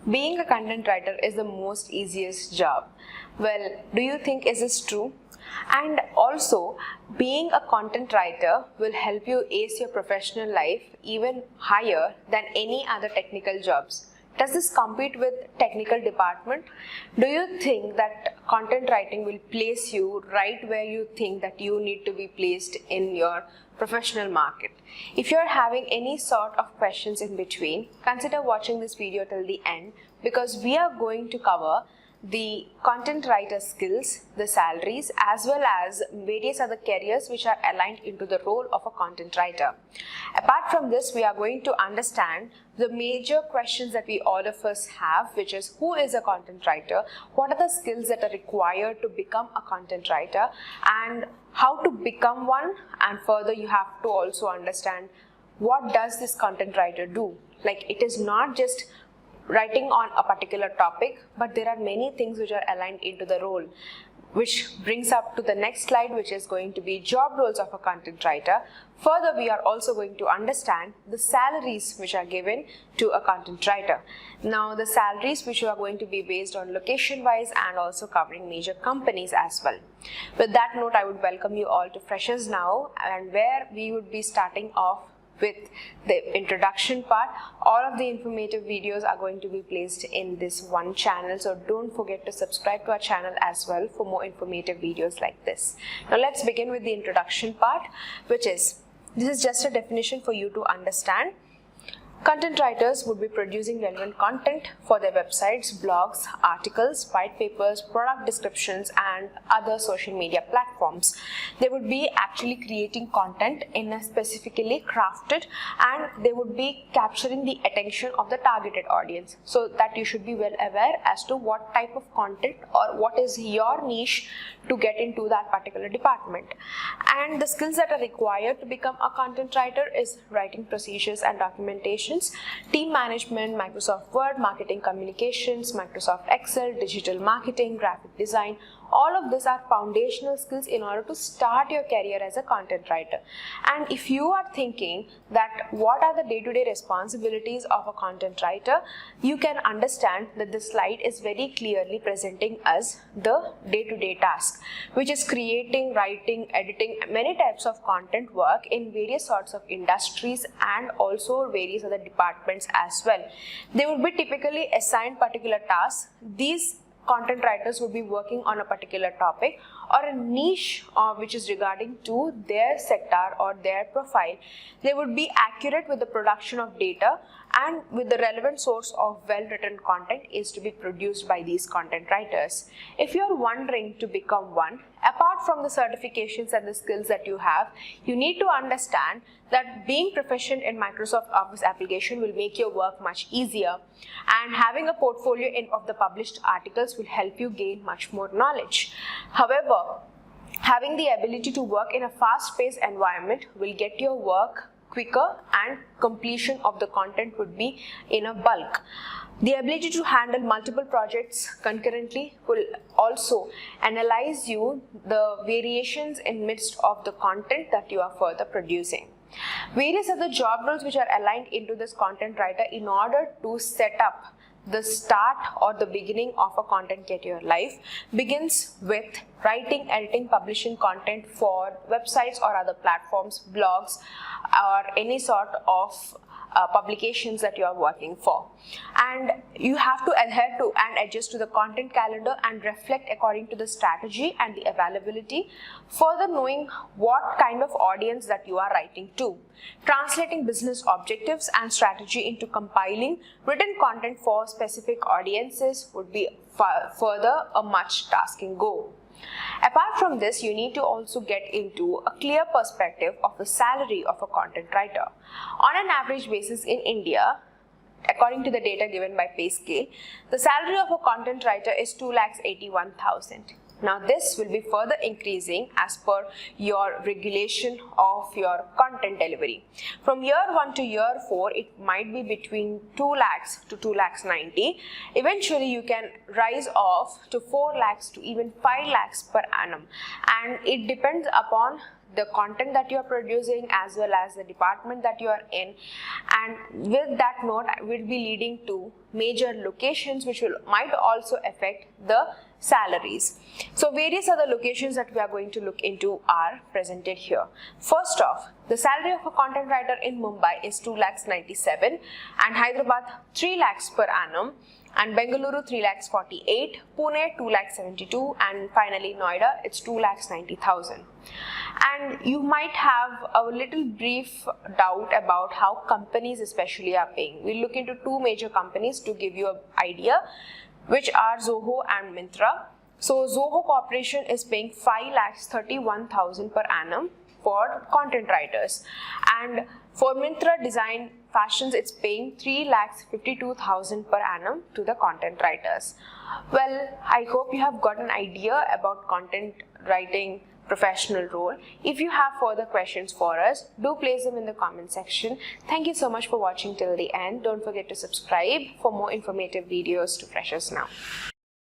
Being a content writer is the most easiest job. Well, do you think is this true? And also, being a content writer will help you ace your professional life even higher than any other technical jobs. Does this compete with technical department? Do you think that content writing will place you right where you think that you need to be placed in your professional market? If you're having any sort of questions in between, consider watching this video till the end, because we are going to cover the content writer skills, the salaries, as well as various other careers which are aligned into the role of a content writer. Apart from this, we are going to understand the major questions that we all of us have, which is who is a content writer, what are the skills that are required to become a content writer, and how to become one, and further you have to also understand what does this content writer do. Like, it is not just writing on a particular topic, but there are many things which are aligned into the role, which brings up to the next slide, which is going to be job roles of a content writer. Further, we are also going to understand the salaries which are given to a content writer. Now, the salaries which are going to be based on location wise and also covering major companies as well. With that note, I would welcome you all to Freshers Now, and where we would be starting off with the introduction part. All of the informative videos are going to be placed in this one channel, so don't forget to subscribe to our channel as well for more informative videos like this. Now let's begin with the introduction part, which is, this is just a definition for you to understand. Content writers would be producing relevant content for their websites, blogs, articles, white papers, product descriptions, and other social media platforms. They would be actually creating content in a specifically crafted, and they would be capturing the attention of the targeted audience, so that you should be well aware as to what type of content or what is your niche to get into that particular department. And the skills that are required to become a content writer is writing procedures and documentation, team management, Microsoft Word, marketing communications, Microsoft Excel, digital marketing, graphic design. All of these are foundational skills in order to start your career as a content writer. And if you are thinking that what are the day-to-day responsibilities of a content writer, you can understand that this slide is very clearly presenting us the day-to-day task, which is creating, writing, editing many types of content work in various sorts of industries and also various other departments as well. They would be typically assigned particular tasks. These content writers would be working on a particular topic or a niche which is regarding to their sector or their profile. They would be accurate with the production of data, and with the relevant source of well-written content is to be produced by these content writers. If you are wondering to become one, apart from the certifications and the skills that you have, you need to understand that being proficient in Microsoft Office application will make your work much easier, and having a portfolio of the published articles will help you gain much more knowledge. However, having the ability to work in a fast-paced environment will get your work quicker, and completion of the content would be in a bulk. The ability to handle multiple projects concurrently will also analyze you the variations in midst of the content that you are further producing. Various other job roles which are aligned into this content writer in order to set up the start or the beginning of a content career life begins with writing, editing, publishing content for websites or other platforms, blogs, or any sort of publications that you are working for. And you have to adhere to and adjust to the content calendar and reflect according to the strategy and the availability, further knowing what kind of audience that you are writing to. Translating business objectives and strategy into compiling written content for specific audiences would be further a much tasking goal. Apart from this, you need to also get into a clear perspective of the salary of a content writer. On an average basis in India, according to the data given by PayScale, the salary of a content writer is 2,81,000. Now this will be further increasing as per your regulation of your content delivery. From year 1 to year 4, it might be between 2 lakhs to 2 lakhs 90. Eventually you can rise off to 4 lakhs to even 5 lakhs per annum, and it depends upon the content that you are producing as well as the department that you are in, and with that note will be leading to major locations which might also affect the salaries. So various other locations that we are going to look into are presented here. First off, the salary of a content writer in Mumbai is 2,97,000 and Hyderabad 3 lakhs per annum, and Bengaluru 3,48,000, Pune 2,72,000, and finally Noida it's 2,90,000. And you might have a little brief doubt about how companies especially are paying. We'll look into two major companies to give you an idea, which are Zoho and Myntra. So Zoho Corporation is paying 5,31,000 per annum for content writers, and for Myntra Design Fashions it's paying 3,52,000 per annum to the content writers. Well, I hope you have got an idea about content writing professional role. If you have further questions for us, do place them in the comment section. Thank you so much for watching till the end. Don't forget to subscribe for more informative videos to Freshers Now.